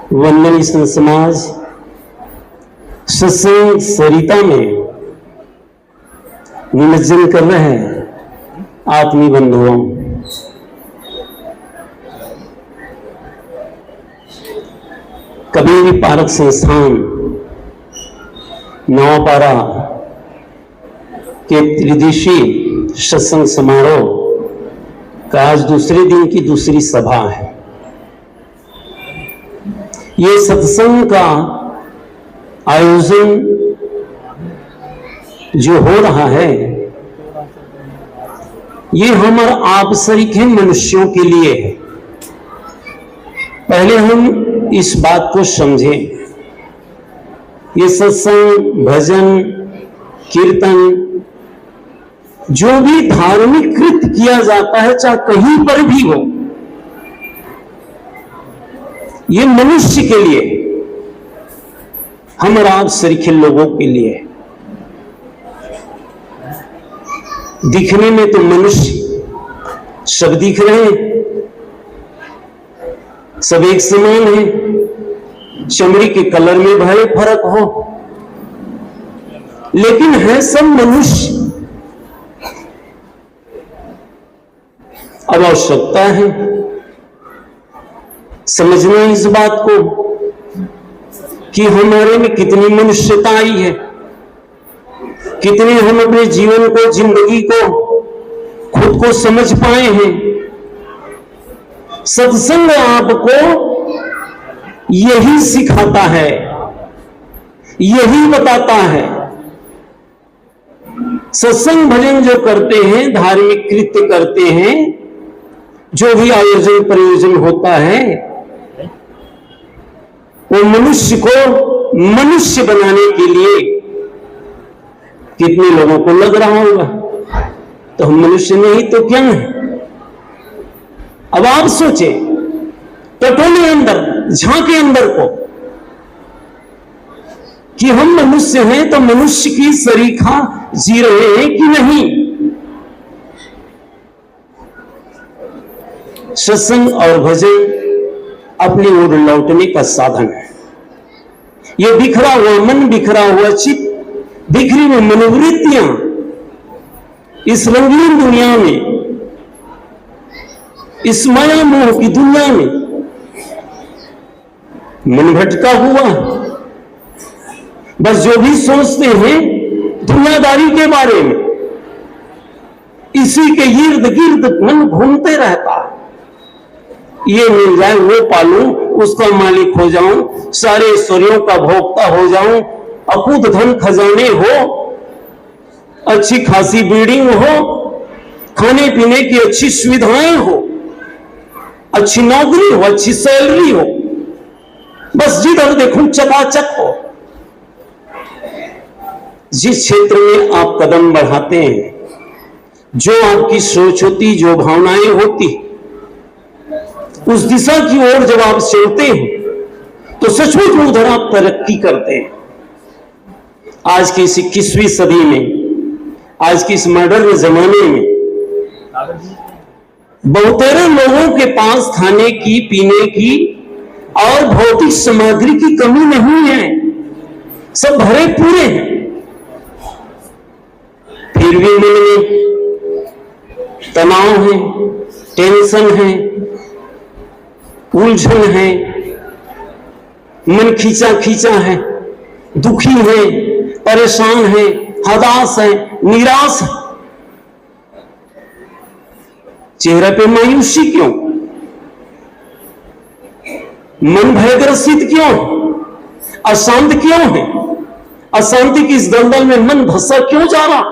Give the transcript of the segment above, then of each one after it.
वंदनीय संत समाज सत्संग सरिता में निमज्जन कर रहे हैं आत्मीय बंधुओं। कबीर पारक संस्थान नवापारा के त्रिदिशीय सत्संग समारोह का आज दूसरे दिन की दूसरी सभा है। ये सत्संग का आयोजन जो हो रहा है ये हमारे आप सरीखे मनुष्यों के लिए है। पहले हम इस बात को समझें, ये सत्संग, भजन, कीर्तन जो भी धार्मिक कृत्य किया जाता है चाहे कहीं पर भी हो, ये मनुष्य के लिए, हम और आप सरीखे लोगों के लिए। दिखने में तो मनुष्य सब दिख रहे हैं, सब एक समान है, चमड़ी के कलर में भले फर्क हो, लेकिन है सब मनुष्य। अब आवश्यकता है समझना इस बात को कि हमारे में कितनी मनुष्यता आई है, कितने हम अपने जीवन को, जिंदगी को, खुद को समझ पाए हैं। सत्संग आपको यही सिखाता है, यही बताता है। सत्संग भजन जो करते हैं, धार्मिक कृत्य करते हैं, जो भी आयोजन प्रयोजन होता है, वो मनुष्य को मनुष्य बनाने के लिए कितने लोगों को लग रहा होगा, तो हम मनुष्य नहीं तो क्या है। अब आप सोचें, टटोले अंदर, झांके अंदर को कि हम मनुष्य हैं तो मनुष्य की सरीखा जी रहे हैं कि नहीं। सत्संग और भजन अपनी ओर लौटने का साधन है। ये बिखरा हुआ मन, बिखरा हुआ चित्त, बिखरी हुई मनोवृत्तियां इस रंगीन दुनिया में, इस माया मोह की दुनिया में मन भटका हुआ। बस जो भी सोचते हैं दुनियादारी के बारे में, इसी के इर्द गिर्द मन घूमते रहता है। ये मिल जाए वो पालूं, उसका मालिक हो जाऊं, सारे ऐश्वर्यों का भोक्ता हो जाऊं, अकूत धन खजाने हो, अच्छी खासी बिल्डिंग हो, खाने पीने की अच्छी सुविधाएं हो, अच्छी नौकरी हो, अच्छी सैलरी हो, बस जिधर देखूं चकाचक हो। जिस क्षेत्र में आप कदम बढ़ाते हैं, जो आपकी सोच होती, जो भावनाएं होती, उस दिशा की ओर जब आप चलते हैं तो सचमुच में उधर आप तरक्की करते हैं। आज की इस 21वीं सदी में, आज की इस मॉडर्न जमाने में बहुतेरे लोगों के पास खाने की, पीने की और भौतिक सामग्री की कमी नहीं है, सब भरे पूरे हैं। फिर भी मन में तनाव है, टेंशन है, उलझन है, मन खींचा खींचा है, दुखी है, परेशान है, हताश है, निराश है। चेहरे पे मायूसी क्यों? मन भयग्रसित क्यों? अशांत क्यों है? अशांति की इस दलदल में मन धंसा क्यों जा रहा?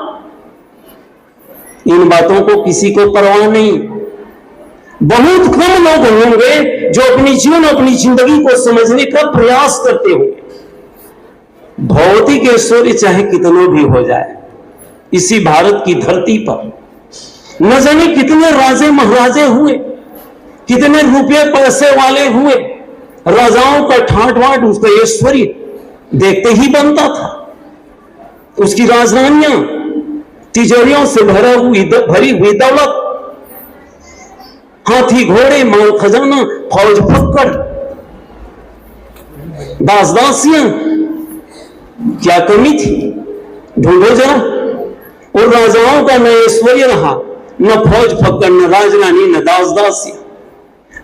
इन बातों को किसी को परवाह नहीं। बहुत कम लोग होंगे जो अपनी जीवन, अपनी जिंदगी को समझने का प्रयास करते होंगे। भौतिक ऐश्वर्य चाहे कितनों भी हो जाए, इसी भारत की धरती पर न जाने कितने राजे महाराजे हुए, कितने रुपये पैसे वाले हुए, राजाओं का ठाट बाट, उसका ऐश्वर्य देखते ही बनता था। उसकी राजधानियां, तिजोरियों से भरी हुई दौलत, हाथी घोड़े, माल खजाना, फौज फक्कड़, दास दासियां, क्या कमी थी? ढूंढो जरा। और राजाओं का न ऐश्वर्य रहा, न फौज फक्कर, न राजरानी, न दास दासियां।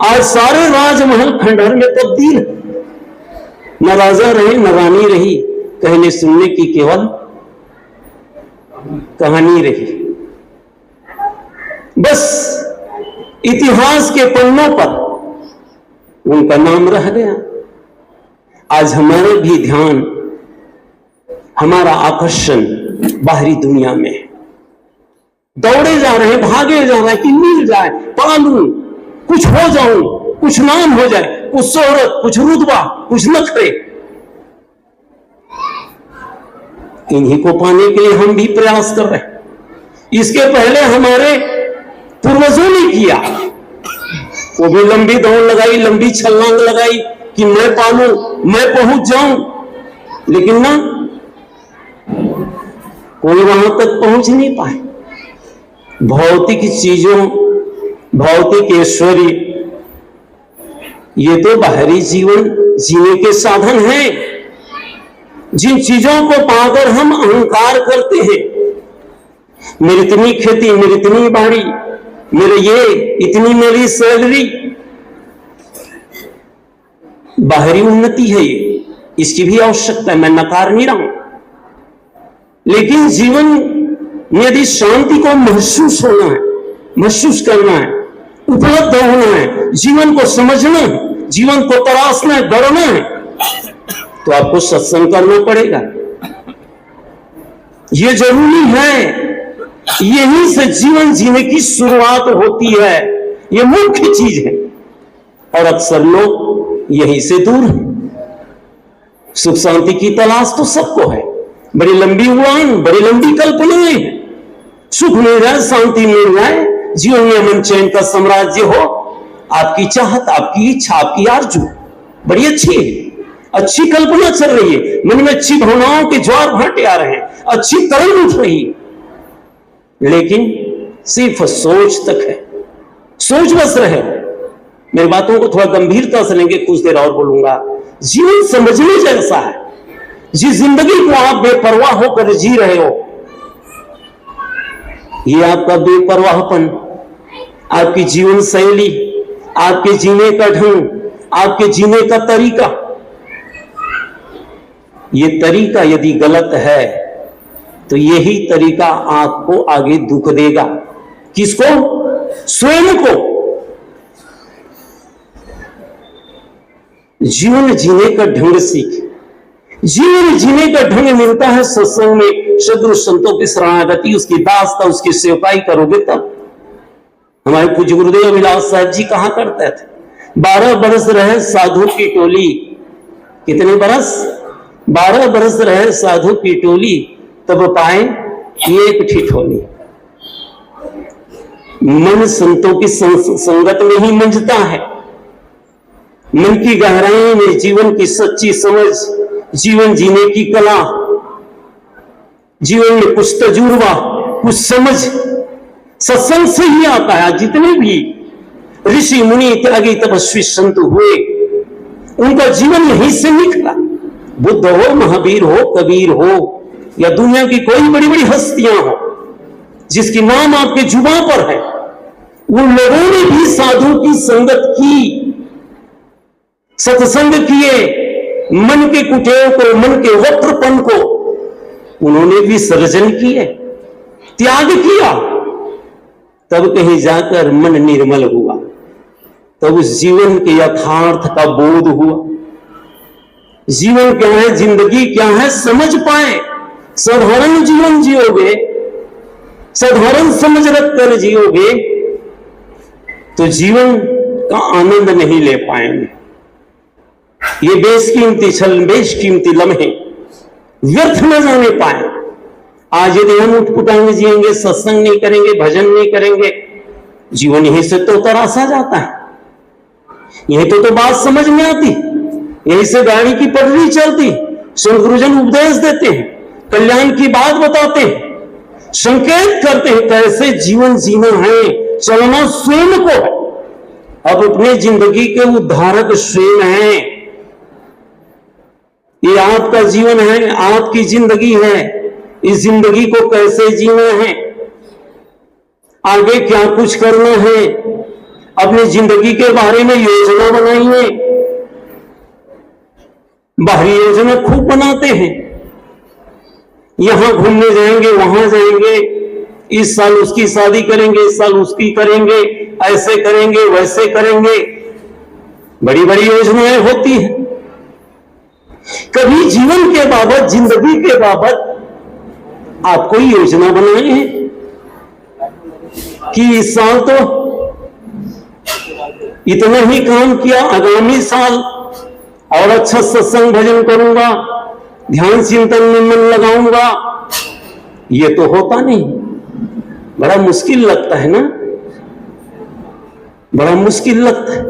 आज सारे राजमहल खंडहर में तब्दील है। न राजा रहे न रानी रही, कहने सुनने की केवल कहानी रही। बस इतिहास के पन्नों पर उनका नाम रह गया। आज हमारे भी ध्यान, हमारा आकर्षण बाहरी दुनिया में है। दौड़े जा रहे हैं, भागे जा रहे हैं कि मिल जाए, पा लूं, कुछ हो जाऊं, कुछ नाम हो जाए, कुछ शोहरत, कुछ रुतबा, कुछ नखरे। इन्हीं को पाने के लिए हम भी प्रयास कर रहे हैं। इसके पहले हमारे पूर्वजों ने किया, वो भी लंबी दौड़ लगाई, लंबी छलांग लगाई कि मैं पालूं, मैं पहुंच जाऊं, लेकिन ना कोई वहां तक पहुंच नहीं पाए। भौतिक चीजों, भौतिक ऐश्वर्य, ये तो बाहरी जीवन जीने के साधन हैं। जिन चीजों को पाकर हम अहंकार करते हैं, मेरी इतनी खेती, मेरी इतनी बाड़ी, मेरे ये, इतनी मेरी सैलरी, बाहरी उन्नति है ये, इसकी भी आवश्यकता है, मैं नकार नहीं रहा हूं। लेकिन जीवन में यदि शांति को महसूस होना है, महसूस करना है, उपलब्ध होना है, जीवन को समझना है, जीवन को तराशना है, गढ़ना है, तो आपको सत्संग करना पड़ेगा। यह जरूरी है। यहीं से जीवन जीने की शुरुआत होती है। यह मुख्य चीज है। और अक्सर लोग यहीं से दूर हैं। सुख शांति की तलाश तो सबको है, बड़ी लंबी उड़ान, बड़ी लंबी कल्पनाएं हैं। सुख मिल जाए, शांति मिल जाए, जीवन में अमन चैन का साम्राज्य हो, आपकी चाहत, आपकी इच्छा, आपकी आरजू बड़ी अच्छी है। अच्छी कल्पना चल रही है, मन में अच्छी भावनाओं के ज्वार भाटे आ रहे हैं, अच्छी तरंग उठ रही है, लेकिन सिर्फ सोच तक है। सोच बस रहे। मेरी बातों को थोड़ा गंभीरता से लेंगे, कुछ देर और बोलूंगा। जीवन समझने जैसा है। जिस जिंदगी को आप बेपरवाह होकर जी रहे हो, ये आपका बेपरवाहपन, आपकी जीवन शैली, आपके जीने का ढंग, आपके जीने का तरीका, ये तरीका यदि गलत है तो यही तरीका आपको आगे दुख देगा। किसको? स्वयं को। जीवन जीने का ढंग सीख। जीवन जीने का ढंग मिलता है सत्संग में, सदगुरु संतों की शरणागति, उसकी दास्ता, उसकी सेवकाई करोगे तब। हमारे पूज्य गुरुदेव अभिलाष साहब जी कहा करते थे, 12 बरस रहे साधु की टोली। कितने बरस? 12 बरस रहे साधु की टोली, तब पाए एक ठिठोली। मन संतों की संगत में ही मंजता है। मन की गहराई में जीवन की सच्ची समझ, जीवन जीने की कला, जीवन में कुछ तजुर्बा, कुछ समझ सत्संग से ही आता है। जितने भी ऋषि मुनि त्यागी तपस्वी संत हुए, उनका जीवन यहीं से निकला। बुद्ध हो, महावीर हो, कबीर हो, या दुनिया की कोई बड़ी बड़ी हस्तियां हो जिसकी नाम आपके जुबां पर है, उन लोगों ने भी साधु की संगत की, सत्संग किए, मन के कुटेव को, मन के वक्रपन को उन्होंने विसर्जन किए, त्याग किया। तब कहीं जाकर मन निर्मल हुआ, तब उस जीवन के यथार्थ का बोध हुआ। जीवन क्या है, जिंदगी क्या है, समझ पाए। साधारण जीवन जियोगे, साधारण समझ रखकर जियोगे, तो जीवन का आनंद नहीं ले पाएंगे। ये बेशकीमती छल, बेशकीमती लम्हे व्यर्थ न जाने पाए। आज यदि हम उठपुटांगे जिएंगे, सत्संग नहीं करेंगे, भजन नहीं करेंगे, जीवन यहीं से तो तरासा जाता है। यही तो बात समझ में आती, यहीं से गाड़ी की पटरी चलती। संत गुरुजन उपदेश देते हैं, कल्याण की बात बताते हैं, संकेत करते हैं कैसे जीवन जीना है। चलना स्वयं को है। अब अपने जिंदगी के उद्धारक स्वयं हैं। ये आपका जीवन है, आपकी जिंदगी है। इस जिंदगी को कैसे जीना है, आगे क्या कुछ करना है, अपनी जिंदगी के बारे में योजना बनाइए। बाहरी योजना खूब बनाते हैं, यहां घूमने जाएंगे, वहां जाएंगे, इस साल उसकी शादी करेंगे, इस साल उसकी करेंगे, ऐसे करेंगे, वैसे करेंगे, बड़ी बड़ी योजनाएं होती हैं। कभी जीवन के बाबत, जिंदगी के बाबत आप कोई योजना बनाए हैं कि इस साल तो इतना ही काम किया, आगामी साल और अच्छा सत्संग भजन करूंगा, ध्यान चिंतन में मन लगाऊंगा? ये तो होता नहीं। बड़ा मुश्किल लगता है ना, बड़ा मुश्किल लगता है,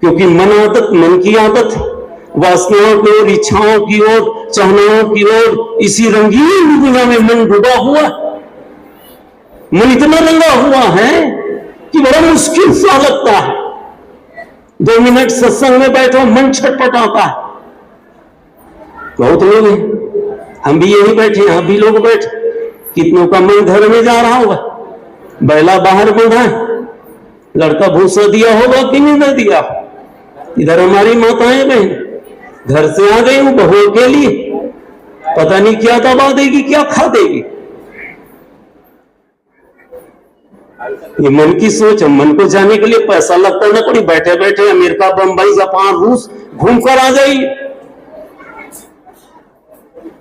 क्योंकि मन की आदत है, वासनाओं की ओर, इच्छाओं की ओर, चाहनाओं की ओर, इसी रंगीन दुनिया में मन डूबा हुआ। मन इतना रंगा हुआ है कि बड़ा मुश्किल सा लगता है। 2 मिनट सत्संग में बैठो, मन छटपटाता है। बहुत लोग हैं, हम भी यही बैठे, आप भी लोग बैठे, कितनों का मन घर में जा रहा होगा, बैला बाहर बंधा है, लड़का भूसा दिया होगा कि नहीं दिया। इधर हमारी माताएं बहन घर से आ गई, वो बहू के लिए पता नहीं क्या दबा देगी, क्या खा देगी। ये मन की सोच है। मन को जाने के लिए पैसा लगता है ना, कोई बैठे बैठे अमेरिका, बंबई, जापान, रूस घूम कर आ जाइए,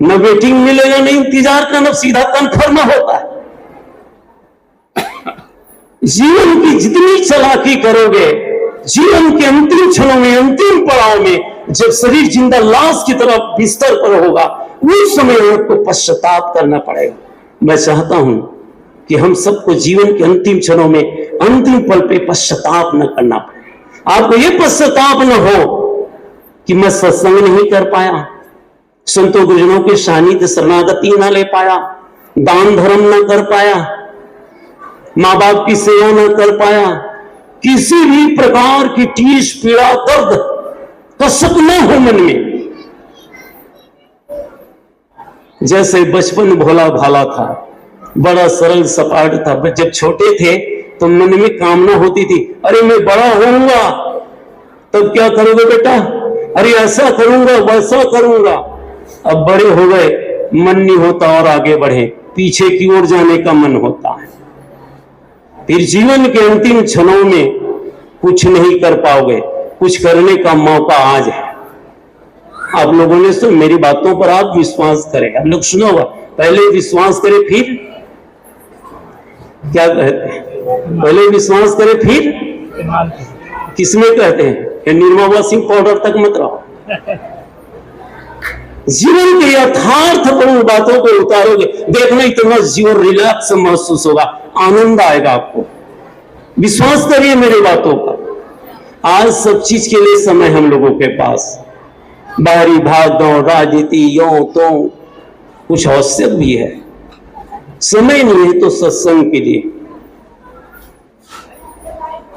न वेटिंग मिलेगा, न इंतजार का, न सीधा कन्फर्म होता है। जीवन की जितनी चालाकी करोगे, जीवन के अंतिम क्षणों में, अंतिम पड़ाव में, जब शरीर जिंदा लाश की तरफ बिस्तर पर होगा, उस समय आपको पश्चाताप करना पड़ेगा। मैं चाहता हूं कि हम सबको जीवन के अंतिम क्षणों में, अंतिम पल पे पश्चाताप न करना पड़े। आपको यह पश्चाताप न हो कि मैं सत्संग नहीं कर पाया, संतों गुरुजनों के सानिध्य शरणागति न ले पाया, दान धर्म न कर पाया, मां बाप की सेवा न कर पाया, किसी भी प्रकार की टीस, पीड़ा, दर्द, कसक न हो मन में। जैसे बचपन भोला भाला था, बड़ा सरल सपाट था। जब छोटे थे तो मन में कामना होती थी, अरे मैं बड़ा होऊंगा तब क्या करोगे बेटा, अरे ऐसा करूंगा, वैसा करूंगा। अब बड़े हो गए, मन नहीं होता और आगे बढ़े, पीछे की ओर जाने का मन होता है। फिर जीवन के अंतिम क्षणों में कुछ नहीं कर पाओगे, कुछ करने का मौका आज है। आप लोगों ने तो मेरी बातों पर आप विश्वास करें, आप लोग सुना होगा, पहले विश्वास करें फिर क्या कहते हैं, पहले विश्वास करें फिर किसमें कहते हैं, निर्मा वॉशिंग पाउडर तक मत रहो। जीवन के यथार्थपूर्ण बातों को उतारोगे, देखना इतना जीवन रिलैक्स महसूस होगा, आनंद आएगा आपको। विश्वास करिए मेरी बातों पर। आज सब चीज के लिए समय हम लोगों के पास, बाहरी भाग दौड़, राजनीति, यो तो कुछ आवश्यक भी है, समय नहीं है तो सत्संग के लिए,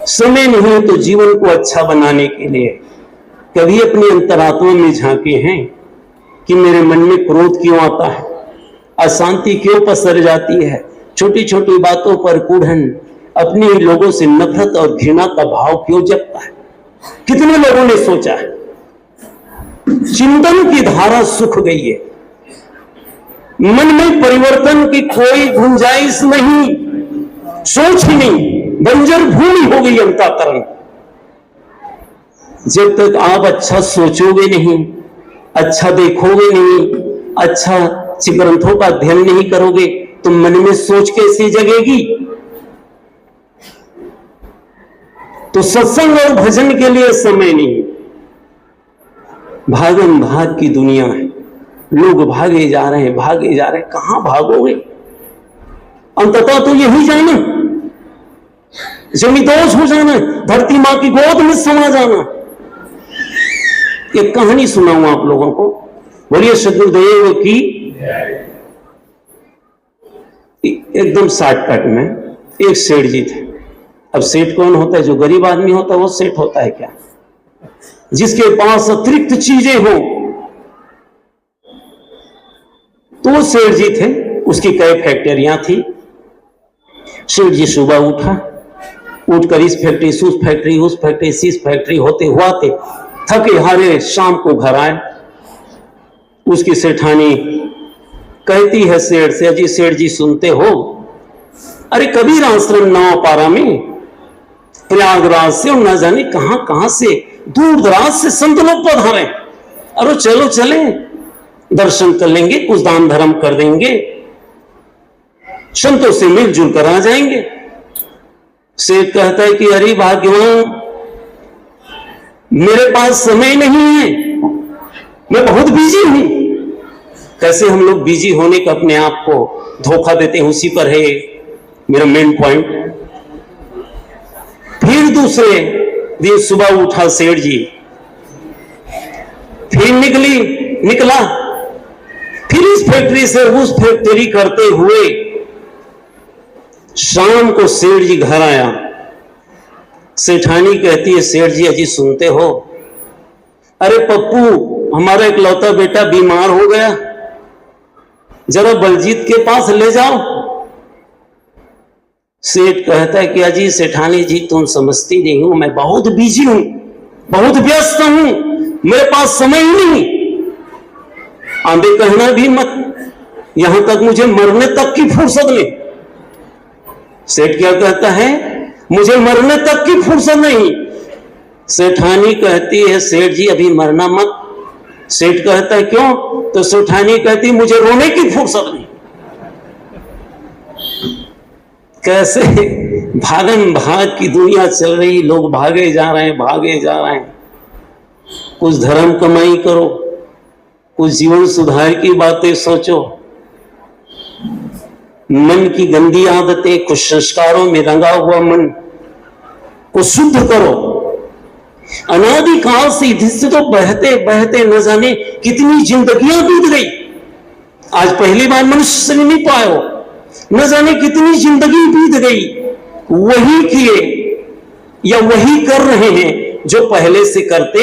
समय नहीं है तो जीवन को अच्छा बनाने के लिए। कभी अपनी अंतरात्मा में झांके हैं कि मेरे मन में क्रोध क्यों आता है, अशांति क्यों पसर जाती है, छोटी छोटी बातों पर कूढ़न, अपने लोगों से नफरत और घृणा का भाव क्यों जगता है। कितने लोगों ने सोचा है, चिंतन की धारा सूख गई है, मन में परिवर्तन की कोई गुंजाइश नहीं, सोच ही नहीं, बंजर भूमि हो गई अंतःकरण। जब तक आप अच्छा सोचोगे नहीं, अच्छा देखोगे नहीं, अच्छा ग्रंथों का अध्ययन नहीं करोगे, तो मन में सोच कैसे जगेगी। तो सत्संग और भजन के लिए समय नहीं। भागम भाग की दुनिया है, लोग भागे जा रहे हैं, भागे जा रहे हैं, कहां भागोगे। अंततः तो यही जाना, जमींदोज हो जाना, धरती मां की गोद में समा जाना। एक कहानी सुनाऊं आप लोगों को, बोलिए सदगुरुदेव की। एकदम शॉर्टकट में, एक सेठ जी थे। अब सेठ कौन होता है, जो गरीब आदमी होता है वो सेठ होता है क्या, जिसके पास अतिरिक्त चीजें हो, तो वो सेठ जी थे, उसकी कई फैक्ट्रियां थी। सेठ जी सुबह उठकर इस फैक्ट्री से उस फैक्ट्री से इस फैक्ट्री होते हुआते थके हारे शाम को घर आए। उसकी सेठानी कहती है सेठ से, अजी सेठ जी सुनते हो, अरे कबीर आश्रम नवापारा में प्रयागराज से और न जाने कहां कहां से दूर दराज से संत लोग पधारे, अरे चलो चले, दर्शन कर लेंगे, कुछ दान धर्म कर देंगे, संतों से मिलजुल कर आ जाएंगे। सेठ कहता है कि अरे भाग्यवान, मेरे पास समय नहीं है, मैं बहुत बिजी हूं। कैसे हम लोग बिजी होने का अपने आप को धोखा देते हैं, उसी पर है मेरा मेन पॉइंट। फिर दूसरे दिन सुबह उठा सेठ जी, फिर निकला, फिर इस फैक्ट्री से उस फैक्ट्री करते हुए शाम को सेठ जी घर आया। सेठानी कहती है, सेठ जी अजी सुनते हो, अरे पप्पू हमारा इकलौता बेटा बीमार हो गया, जरा बलजीत के पास ले जाओ। सेठ कहता है कि अजी सेठानी जी तुम समझती नहीं हो, मैं बहुत बिजी हूं, बहुत व्यस्त हूं, मेरे पास समय ही नहीं। आंधे कहना भी मत, यहां तक मुझे मरने तक की फुर्सत नहीं। सेठ क्या कहता है, मुझे मरने तक की फुर्सत नहीं। सेठानी कहती है, सेठ जी अभी मरना मत। सेठ कहता है क्यों? तो सेठानी कहती मुझे रोने की फुर्सत नहीं। कैसे भागम भाग की दुनिया चल रही, लोग भागे जा रहे हैं। कुछ धर्म कमाई करो, कुछ जीवन सुधार की बातें सोचो, मन की गंदी आदतें, कुछ संस्कारों में रंगा हुआ मन को शुद्ध करो। अनादिकाल से इधर से तो बहते बहते न जाने कितनी जिंदगियां बीत गई। आज पहली बार मनुष्य शरीर नहीं पाए हो, न जाने कितनी जिंदगी बीत गई। वही किए या वही कर रहे हैं जो पहले से करते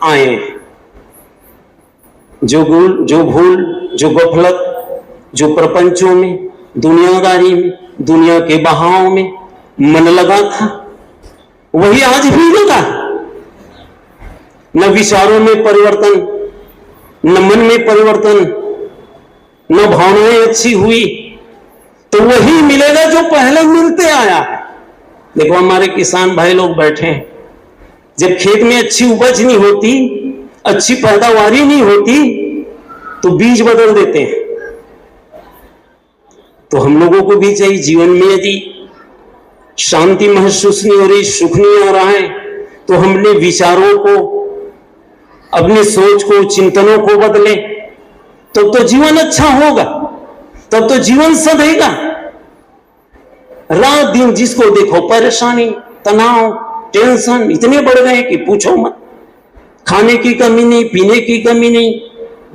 आए हैं। जो भूल, जो गफलत, जो प्रपंचों में, दुनियादारी में, दुनिया के बहाव में मन लगा था, वही आज भी लगा। न विचारों में परिवर्तन, न मन में परिवर्तन, न भावनाएं अच्छी हुई, तो वही मिलेगा जो पहले मिलते आया है। देखो हमारे किसान भाई लोग बैठे हैं, जब खेत में अच्छी उपज नहीं होती, अच्छी पैदावारी नहीं होती, तो बीज बदल देते हैं। तो हम लोगों को भी चाहिए, जीवन में यदि शांति महसूस नहीं हो रही, सुख नहीं आ रहा है, तो हमने विचारों को, अपने सोच को, चिंतनों को बदले, तब तो जीवन अच्छा होगा, तब तो जीवन सधेगा। रात दिन जिसको देखो परेशानी, तनाव, टेंशन इतने बढ़ गए कि पूछो मत। खाने की कमी नहीं, पीने की कमी नहीं,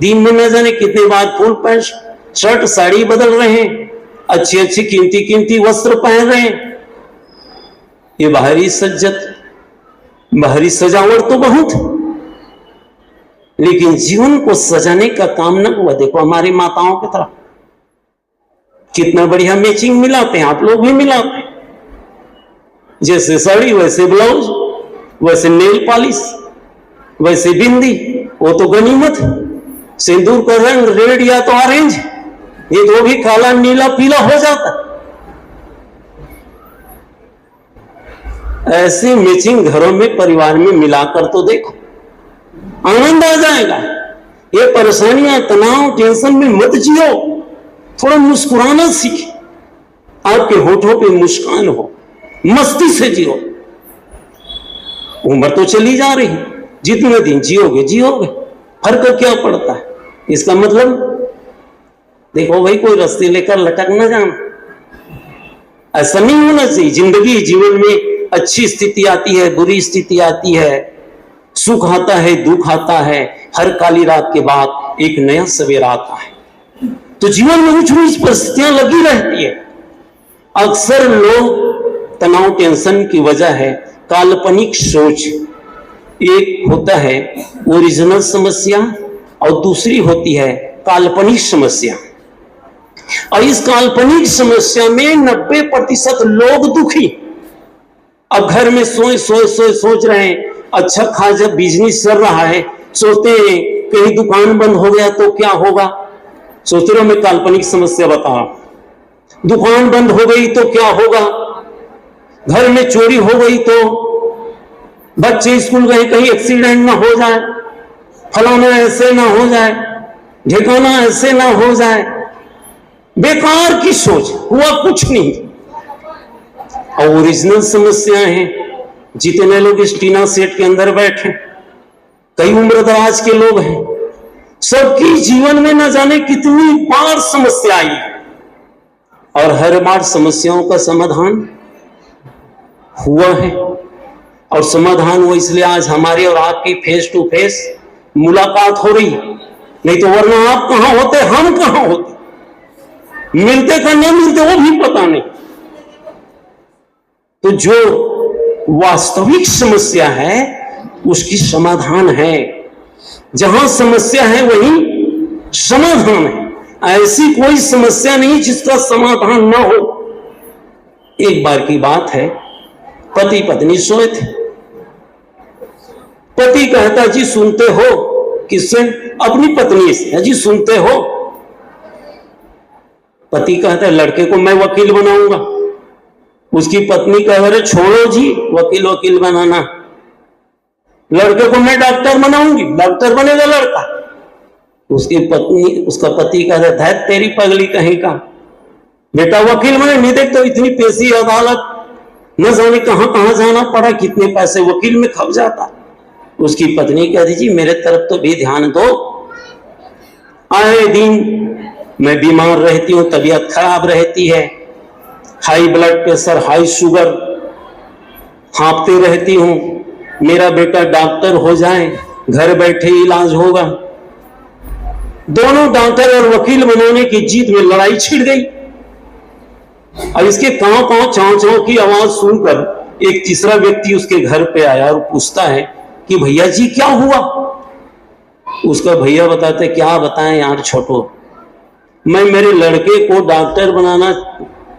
दिन में न जाने कितने बार फुल पैंट शर्ट साड़ी बदल रहे हैं, अच्छी अच्छी कीमती वस्त्र पहन रहे हैं। ये बाहरी सजावट तो बहुत, लेकिन जीवन को सजाने का काम न हुआ। देखो हमारी माताओं की तरफ कितना बढ़िया मैचिंग मिलाते हैं, आप लोग भी मिलाते हैं। जैसे साड़ी वैसे ब्लाउज, वैसे नेल पॉलिश, वैसे बिंदी, वो तो गनीमत। सिंदूर का रंग रेड या तो ऑरेंज, ये तो भी काला नीला पीला हो जाता। ऐसे मैचिंग घरों में, परिवार में मिलाकर तो देखो, आनंद आ जाएगा। ये परेशानियां, तनाव, टेंशन में मत जियो, थोड़ा मुस्कुराना सीखे, आपके होठों पे मुस्कान हो, मस्ती से जियो। उम्र तो चली जा रही, जितने दिन जियोगे, फर्क क्या पड़ता है? इसका मतलब देखो भाई, कोई रास्ते लेकर लटक न जाना, ऐसा नहीं होना चाहिए। जिंदगी, जीवन में अच्छी स्थिति आती है, बुरी स्थिति आती है, सुख आता है, दुख आता है, हर काली रात के बाद एक नया सवेरा आता है। तो जीवन में ऊंच नीच परिस्थितियां लगी रहती है। अक्सर लोग तनाव, टेंशन की वजह है काल्पनिक सोच। एक होता है ओरिजिनल समस्या और दूसरी होती है काल्पनिक समस्या, और इस काल्पनिक समस्या में 90% लोग दुखी। अब घर में सोच रहे हैं, अच्छा खासा बिजनेस चल रहा है, सोचते हैं कहीं दुकान बंद हो गया तो क्या होगा। सोच रहे हो, मैं काल्पनिक समस्या बता रहा हूं। दुकान बंद हो गई तो क्या होगा, घर में चोरी हो गई तो, बच्चे स्कूल गए कहीं एक्सीडेंट ना हो जाए, फलाना ऐसे ना हो जाए, ठिकाना ऐसे ना हो जाए। बेकार की सोच, हुआ कुछ नहीं। और ओरिजिनल समस्याएं हैं। जितने लोग इस टीना सेट के अंदर बैठे, कई उम्र दराज के लोग हैं, सबकी जीवन में न जाने कितनी बार समस्या आई, और हर बार समस्याओं का समाधान हुआ है। और समाधान हुआ इसलिए आज हमारी और आपकी फेस टू फेस मुलाकात हो रही, नहीं तो वरना आप कहां होते, हम कहां होते, मिलते का नहीं मिलते वो भी पता नहीं। तो जो वास्तविक समस्या है उसकी समाधान है। जहां समस्या है वहीं समाधान है। ऐसी कोई समस्या नहीं जिसका समाधान ना हो। एक बार की बात है, पति पत्नी सोए थे। पति कहता, जी सुनते हो? किससे? अपनी पत्नी से। जी सुनते हो? पति कहता है, लड़के को मैं वकील बनाऊंगा। उसकी पत्नी कह रहे, छोड़ो जी वकील बनाना, लड़के को मैं डॉक्टर बनाऊंगी। डॉक्टर बनेगा लड़का। उसकी पत्नी, उसका पति कह रहा है, तेरी पगली कहीं का, बेटा वकील बने नहीं, देख तो इतनी पेशी अदालत, न जाने कहां कहां जाना पड़ा, कितने पैसे वकील में खप जाता। उसकी पत्नी कहती, जी मेरे तरफ तो भी ध्यान दो, आए दिन मैं बीमार रहती हूँ, तबीयत खराब रहती है, high blood pressure, high sugar, हाँफते रहती हूँ। मेरा बेटा डॉक्टर हो जाए, घर बैठे इलाज होगा। दोनों डॉक्टर और वकील बनाने की जीत में लड़ाई छिड़ गई। और इसके कांव कांव चाव चाव की आवाज सुनकर एक तीसरा व्यक्ति उसके घर पे आया और पूछता है कि भैया जी क्या हुआ। उसका भैया बताते, क्या बताएं यार छोटो, मैं मेरे लड़के को डॉक्टर बनाना,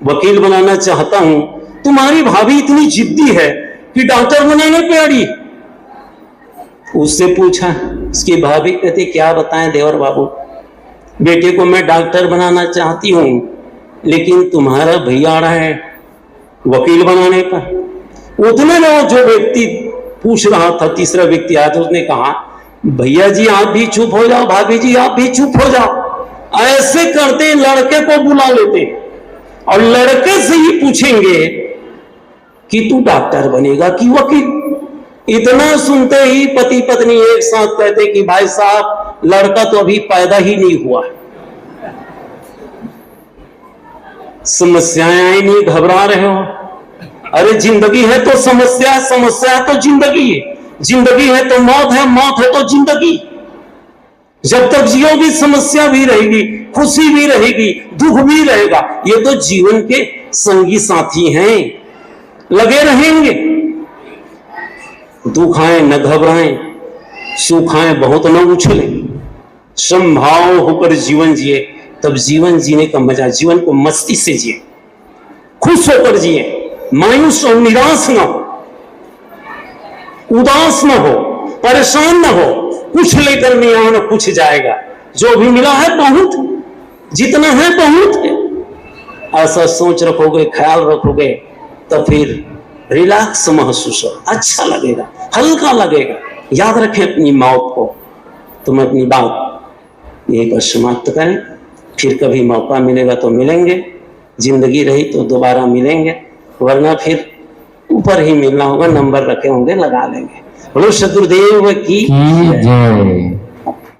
वकील बनाना चाहता हूं, तुम्हारी भाभी इतनी जिद्दी है कि डॉक्टर बनाने पे अड़ी। उससे पूछा, उसकी भाभी कहती, क्या बताएं देवर बाबू, बेटे को मैं डॉक्टर बनाना चाहती हूं, लेकिन तुम्हारा भैया अड़ा है वकील बनाने पर। उतने में जो व्यक्ति पूछ रहा था, तीसरा व्यक्ति आया, तो उसने कहा, भैया जी आप भी चुप हो जाओ, भाभी जी आप भी चुप हो जाओ। ऐसे करते लड़के को बुला लेते और लड़के से ही पूछेंगे कि तू डॉक्टर बनेगा कि वकील। इतना सुनते ही पति पत्नी एक साथ कहते कि भाई साहब लड़का तो अभी पैदा ही नहीं हुआ है। समस्याएं आई नहीं, घबरा रहे हो? अरे जिंदगी है तो समस्या, समस्या है तो जिंदगी है, जिंदगी है तो मौत है, मौत है तो जिंदगी। जब तक जियोगी समस्या भी रहेगी, खुशी भी रहेगी, दुख भी रहेगा। ये तो जीवन के संगी साथी हैं, लगे रहेंगे। दुख आए न घबराएं, सुख आए बहुत न उछले, समभाव होकर जीवन जिए, तब जीवन जीने का मजा। जीवन को मस्ती से जिए, खुश होकर जिए, मायूस और निराश न हो, उदास न हो, परेशान न हो। कुछ लेकर नहीं आना, कुछ जाएगा। जो भी मिला है बहुत, जितना है बहुत है। ऐसा सोच रखोगे, ख्याल रखोगे, तो फिर रिलैक्स महसूस हो, अच्छा लगेगा, हल्का लगेगा। याद रखें अपनी मौत को। तुम अपनी बात यहीं पर समाप्त करें, फिर कभी मौका मिलेगा तो मिलेंगे, जिंदगी रही तो दोबारा मिलेंगे, वरना फिर ऊपर ही मिलना होगा, नंबर रखे होंगे लगा लेंगे। बोलो सदगुरुदेव की जय।